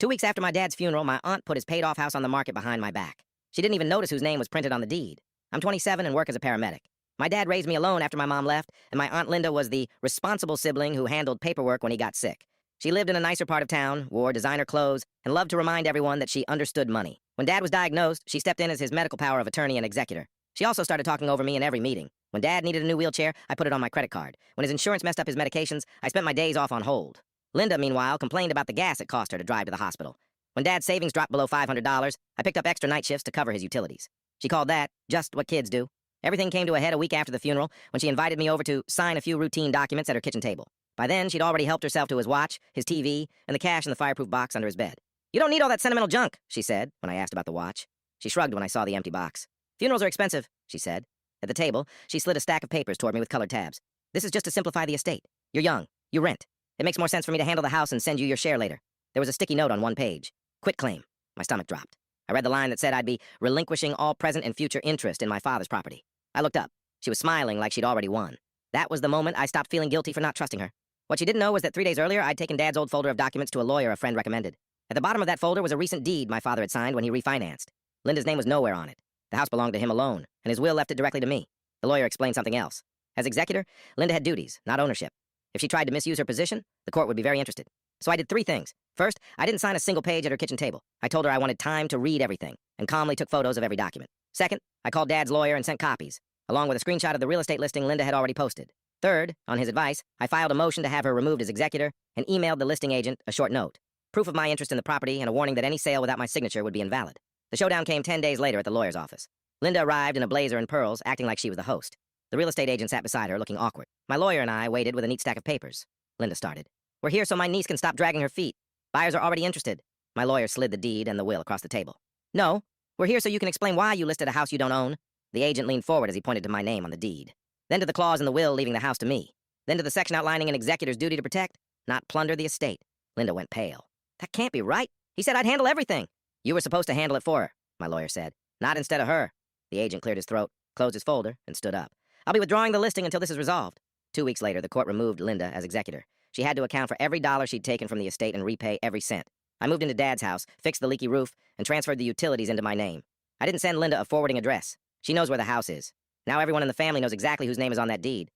2 weeks after my dad's funeral, my aunt put his paid-off house on the market behind my back. She didn't even notice whose name was printed on the deed. I'm 27 and work as a paramedic. My dad raised me alone after my mom left, and my Aunt Linda was the responsible sibling who handled paperwork when he got sick. She lived in a nicer part of town, wore designer clothes, and loved to remind everyone that she understood money. When Dad was diagnosed, she stepped in as his medical power of attorney and executor. She also started talking over me in every meeting. When Dad needed a new wheelchair, I put it on my credit card. When his insurance messed up his medications, I spent my days off on hold. Linda, meanwhile, complained about the gas it cost her to drive to the hospital. When Dad's savings dropped below $500, I picked up extra night shifts to cover his utilities. She called that just what kids do. Everything came to a head a week after the funeral when she invited me over to sign a few routine documents at her kitchen table. By then, she'd already helped herself to his watch, his TV, and the cash in the fireproof box under his bed. "You don't need all that sentimental junk," she said when I asked about the watch. She shrugged when I saw the empty box. "Funerals are expensive," she said. At the table, she slid a stack of papers toward me with colored tabs. "This is just to simplify the estate. You're young. You rent. It makes more sense for me to handle the house and send you your share later." There was a sticky note on one page. "Quitclaim." My stomach dropped. I read the line that said I'd be relinquishing all present and future interest in my father's property. I looked up. She was smiling like she'd already won. That was the moment I stopped feeling guilty for not trusting her. What she didn't know was that 3 days earlier, I'd taken Dad's old folder of documents to a lawyer a friend recommended. At the bottom of that folder was a recent deed my father had signed when he refinanced. Linda's name was nowhere on it. The house belonged to him alone, and his will left it directly to me. The lawyer explained something else. As executor, Linda had duties, not ownership. If she tried to misuse her position, the court would be very interested. So I did 3 things. First, I didn't sign a single page at her kitchen table. I told her I wanted time to read everything, and calmly took photos of every document. Second, I called Dad's lawyer and sent copies, along with a screenshot of the real estate listing Linda had already posted. Third, on his advice, I filed a motion to have her removed as executor and emailed the listing agent a short note, proof of my interest in the property and a warning that any sale without my signature would be invalid. The showdown came 10 days later at the lawyer's office. Linda arrived in a blazer and pearls, acting like she was the host. The real estate agent sat beside her, looking awkward. My lawyer and I waited with a neat stack of papers. Linda started. "We're here so my niece can stop dragging her feet. Buyers are already interested." My lawyer slid the deed and the will across the table. "No, we're here so you can explain why you listed a house you don't own." The agent leaned forward as he pointed to my name on the deed. Then to the clause in the will leaving the house to me. Then to the section outlining an executor's duty to protect, not plunder the estate. Linda went pale. "That can't be right. He said I'd handle everything." "You were supposed to handle it for her," my lawyer said. "Not instead of her." The agent cleared his throat, closed his folder, and stood up. "I'll be withdrawing the listing until this is resolved." 2 weeks later, the court removed Linda as executor. She had to account for every dollar she'd taken from the estate and repay every cent. I moved into Dad's house, fixed the leaky roof, and transferred the utilities into my name. I didn't send Linda a forwarding address. She knows where the house is. Now everyone in the family knows exactly whose name is on that deed.